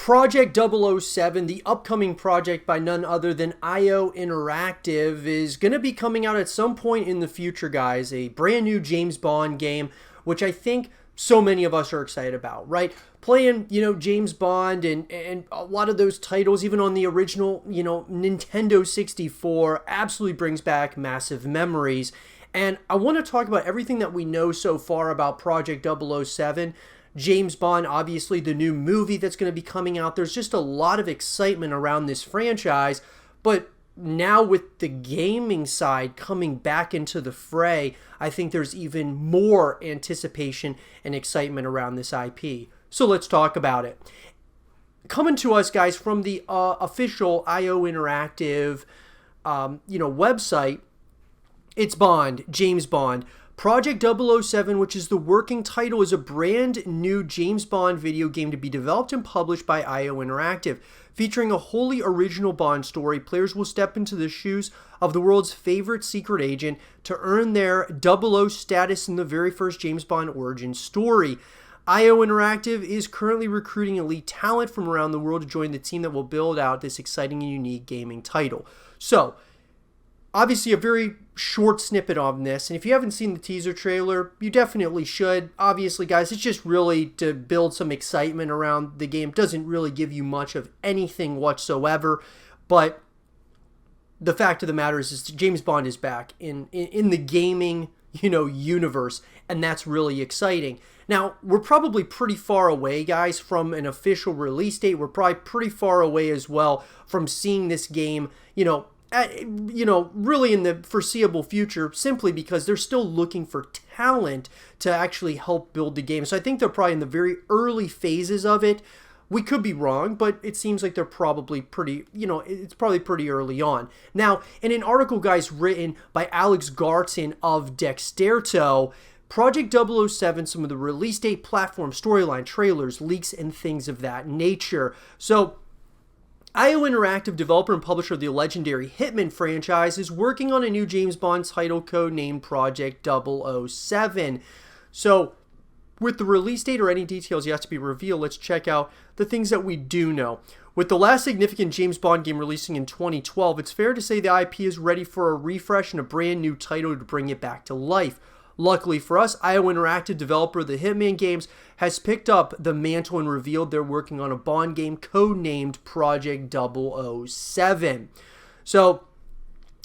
Project 007, the upcoming project by none other than IO Interactive, is going to be coming out at some point in the future, guys. A brand new James Bond game, which I think so many of us are excited about, right? Playing, James Bond and a lot of those titles, even on the original, Nintendo 64, absolutely brings back massive memories. And I want to talk about everything that we know so far about Project 007. James Bond, obviously the new movie that's going to be coming out. There's just a lot of excitement around this franchise, but now with the gaming side coming back into the fray, I think there's even more anticipation and excitement around this IP. So let's talk about it. Coming to us, guys, from the official IO Interactive, website, it's Bond, James Bond. Project 007, which is the working title, is a brand new James Bond video game to be developed and published by IO Interactive. Featuring a wholly original Bond story, players will step into the shoes of the world's favorite secret agent to earn their 00 status in the very first James Bond origin story. IO Interactive is currently recruiting elite talent from around the world to join the team that will build out this exciting and unique gaming title. So, obviously a very short snippet on this, and if you haven't seen the teaser trailer, you definitely should. Obviously, guys, it's just really to build some excitement around the game. It doesn't really give you much of anything whatsoever, but the fact of the matter is James Bond is back in the gaming, universe, and that's really exciting. Now, we're probably pretty far away, guys, from an official release date. We're probably pretty far away as well from seeing this game, really in the foreseeable future, simply because they're still looking for talent to actually help build the game. So I think they're probably in the very early phases of it. We could be wrong, but it seems like they're probably pretty, it's probably pretty early on. Now, in an article, guys, written by Alex Garton of Dexerto, Project 007, some of the release date, platform, storyline, trailers, leaks, and things of that nature. So, IO Interactive, developer and publisher of the legendary Hitman franchise, is working on a new James Bond title codenamed Project 007. So, with the release date or any details yet to be revealed, let's check out the things that we do know. With the last significant James Bond game releasing in 2012, it's fair to say the IP is ready for a refresh and a brand new title to bring it back to life. Luckily for us, IO Interactive, developer of the Hitman games, has picked up the mantle and revealed they're working on a Bond game codenamed Project 007. So,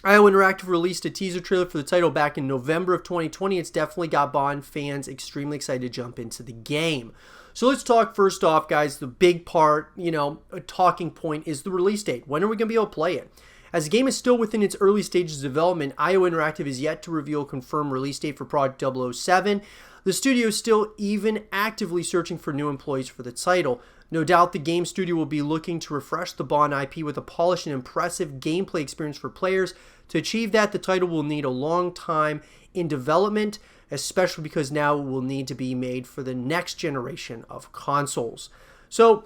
IO Interactive released a teaser trailer for the title back in November of 2020. It's definitely got Bond fans extremely excited to jump into the game. So let's talk first off, guys, the big part, a talking point is the release date. When are we going to be able to play it? As the game is still within its early stages of development, IO Interactive is yet to reveal a confirmed release date for Project 007. The studio is still even actively searching for new employees for the title. No doubt the game studio will be looking to refresh the Bond IP with a polished and impressive gameplay experience for players. To achieve that, the title will need a long time in development, especially because now it will need to be made for the next generation of consoles. So,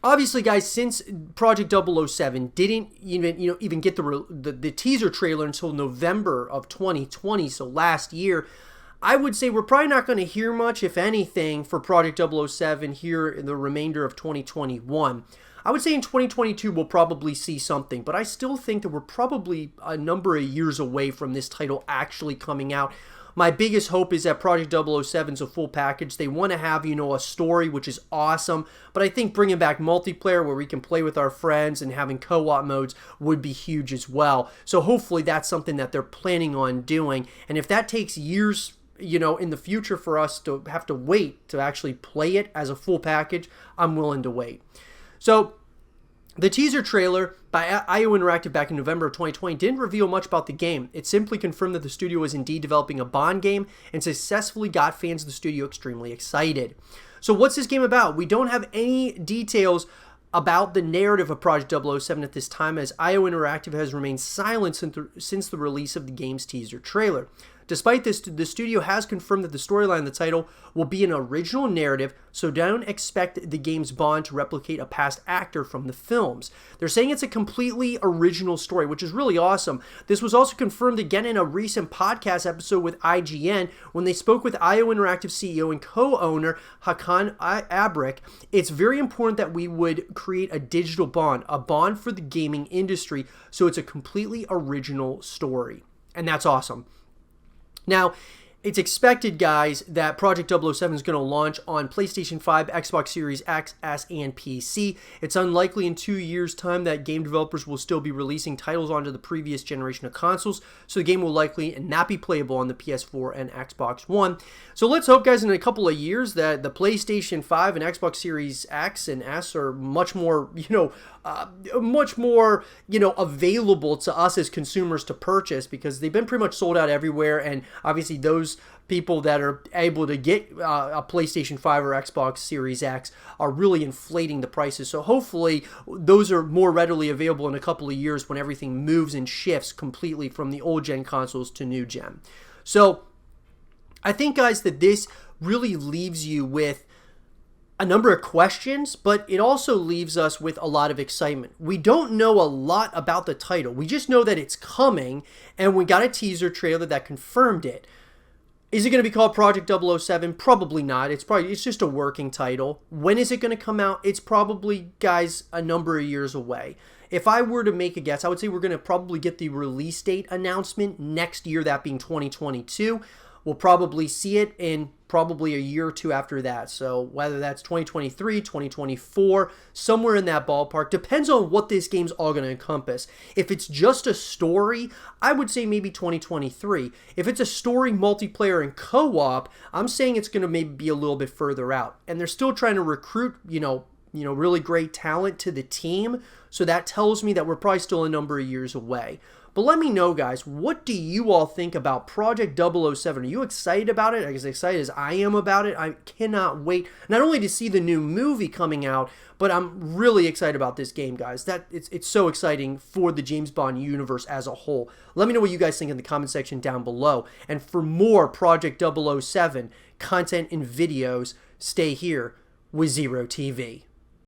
obviously, guys, since Project 007 didn't even get the teaser trailer until November of 2020, so last year, I would say we're probably not going to hear much, if anything, for Project 007 here in the remainder of 2021. I would say in 2022 we'll probably see something, but I still think that we're probably a number of years away from this title actually coming out. My biggest hope is that Project 007 is a full package. They want to have, a story, which is awesome. But I think bringing back multiplayer where we can play with our friends and having co-op modes would be huge as well. So hopefully that's something that they're planning on doing. And if that takes years, in the future for us to have to wait to actually play it as a full package, I'm willing to wait. So, the teaser trailer by IO Interactive back in November of 2020 didn't reveal much about the game. It simply confirmed that the studio was indeed developing a Bond game and successfully got fans of the studio extremely excited. So what's this game about? We don't have any details about the narrative of Project 007 at this time, as IO Interactive has remained silent since the release of the game's teaser trailer. Despite this, the studio has confirmed that the storyline of the title will be an original narrative, so don't expect the game's Bond to replicate a past actor from the films. They're saying it's a completely original story, which is really awesome. This was also confirmed again in a recent podcast episode with IGN when they spoke with IO Interactive CEO and co-owner Hakan Abrik. It's very important that we would create a digital Bond, a Bond for the gaming industry, so it's a completely original story. And that's awesome. Now, it's expected, guys, that Project 007 is going to launch on PlayStation 5, Xbox Series X, S, and PC. It's unlikely in 2 years' time that game developers will still be releasing titles onto the previous generation of consoles, so the game will likely not be playable on the PS4 and Xbox One. So let's hope, guys, in a couple of years that the PlayStation 5 and Xbox Series X and S are much more, available to us as consumers to purchase, because they've been pretty much sold out everywhere, and obviously those people that are able to get a PlayStation 5 or Xbox Series X are really inflating the prices. So hopefully those are more readily available in a couple of years when everything moves and shifts completely from the old gen consoles to new gen. So I think, guys, that this really leaves you with a number of questions, but it also leaves us with a lot of excitement. We don't know a lot about the title. We just know that it's coming, and we got a teaser trailer that confirmed it. Is it going to be called Project 007? Probably not. It's just a working title. When is it going to come out? It's probably, guys, a number of years away. If I were to make a guess, I would say we're going to probably get the release date announcement next year, that being 2022. We'll probably see it in probably a year or two after that. So whether that's 2023, 2024, somewhere in that ballpark, depends on what this game's all going to encompass. If it's just a story, I would say maybe 2023. If it's a story, multiplayer, and co-op, I'm saying it's going to maybe be a little bit further out. And they're still trying to recruit, really great talent to the team. So that tells me that we're probably still a number of years away. But let me know, guys, what do you all think about Project 007? Are you excited about it? As excited as I am about it? I cannot wait not only to see the new movie coming out, but I'm really excited about this game, guys. It's so exciting for the James Bond universe as a whole. Let me know what you guys think in the comment section down below. And for more Project 007 content and videos, stay here with Zero TV.